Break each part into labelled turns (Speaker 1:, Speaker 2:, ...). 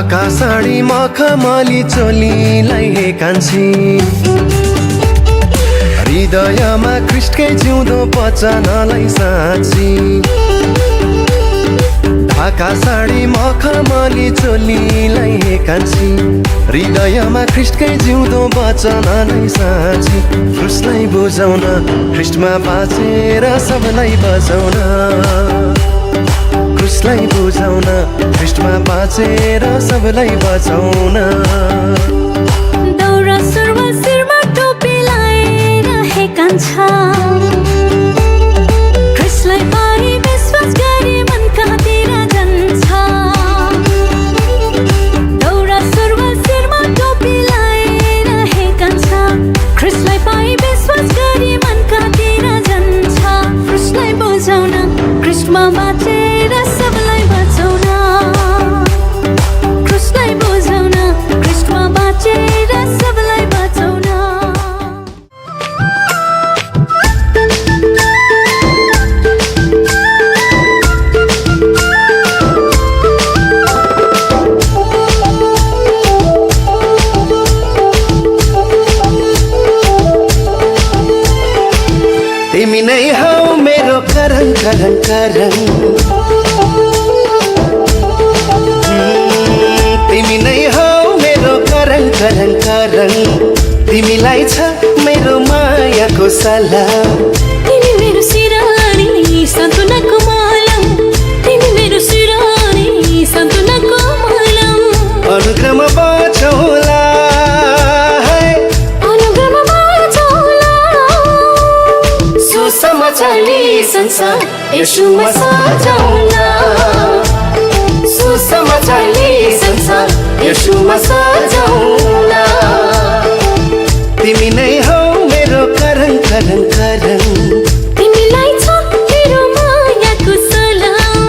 Speaker 1: ढाका साडी मखमली चोलीलाई हे कान्छी हृदयमा कृष्णकै जिउँदो वचनलाई साँची ढाका साडी मखमली चोलीलाई हे कान्छी हृदयमा ख्रिस्टकै जिउँदो वचनलाई साँची क्रुसलाई बुझाउन ख्रिस्टमा बाँचेर सबलाई बचाउन क्रुसलाई बुझाउन ख्रिस्टमा बाँचेर सबलाई बचाउन
Speaker 2: दौरा सुरुमा शिरमा टोपी लाएर हे कान्छा ख्रिस्टलाई पाई विश्वास गरी मन कहाँतिर जान्छ दौरा सुरुमा शिरमा टोपी लाएर हे कान्छा ख्रिस्टलाई पाई विश्वास गरी मन कहाँतिर जान्छ ख्रिस्टलाई बुझाउन ख्रिस्टमा बाँचेर सबलाई बचाउन ख्रिस्टलाई बुझाउन ख्रिस्टमा बाँचेर सबलाई बचाउन
Speaker 1: तिमी नै हौ मेरो करङ करङ करङ तिमी नै हौ मेरो करङ करङ करङ तिमीलाई छ मेरो मायाको सलाम
Speaker 2: तिमी मेरो सिरानी सान्त्वनाको मलम तिमी मेरो सिरानी सान्त्वनाको मलम
Speaker 1: अनुग्रहमा बचाउला
Speaker 2: अनुग्रहमा बचाउला सुसमाचारले संसार येशूमा सजाउला सुसमाचारले संसार येशूमा सजाउला
Speaker 1: तिमी नै हौ मेरो करङ करङ करङ
Speaker 2: तिमीलाई छ मेरो मायाको सलाम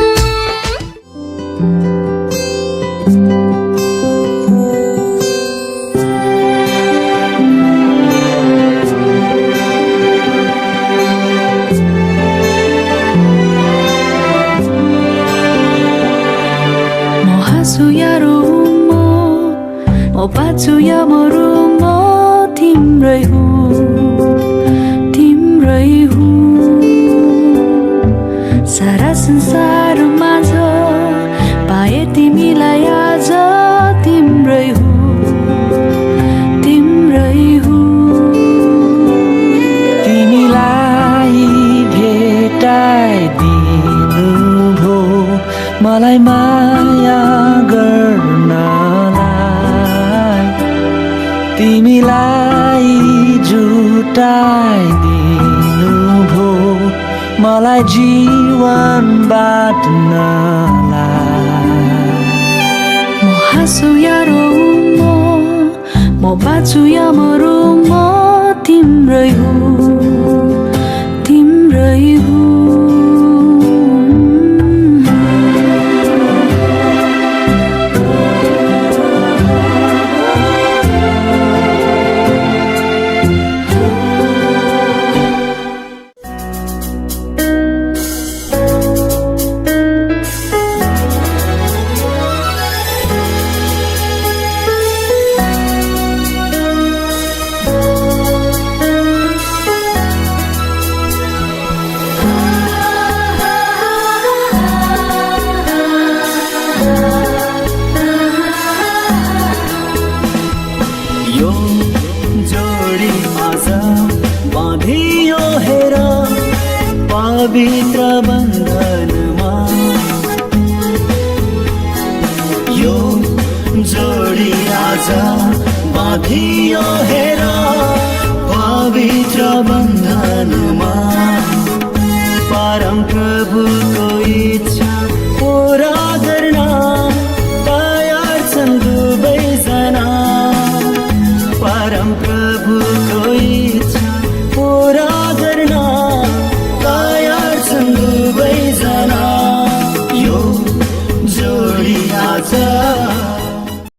Speaker 2: म बाँच्छु या मरु म तिम्रै हुँ सारा संसारमा छ पाए तिमीलाई आज तिम्रै हुँ
Speaker 3: तिमीलाई भेटाइदिनु भो मलाई माया गर्नलाई तिमीलाई जुटाइदिनु भो मलाई जीवन बाँड्नलाई
Speaker 2: म हाँसु या रोऊँ म बाँच्छु या मरौँ म तिम्रै हुँ
Speaker 3: पवित्र बन्धनमा यो जोडी आज बाँधियो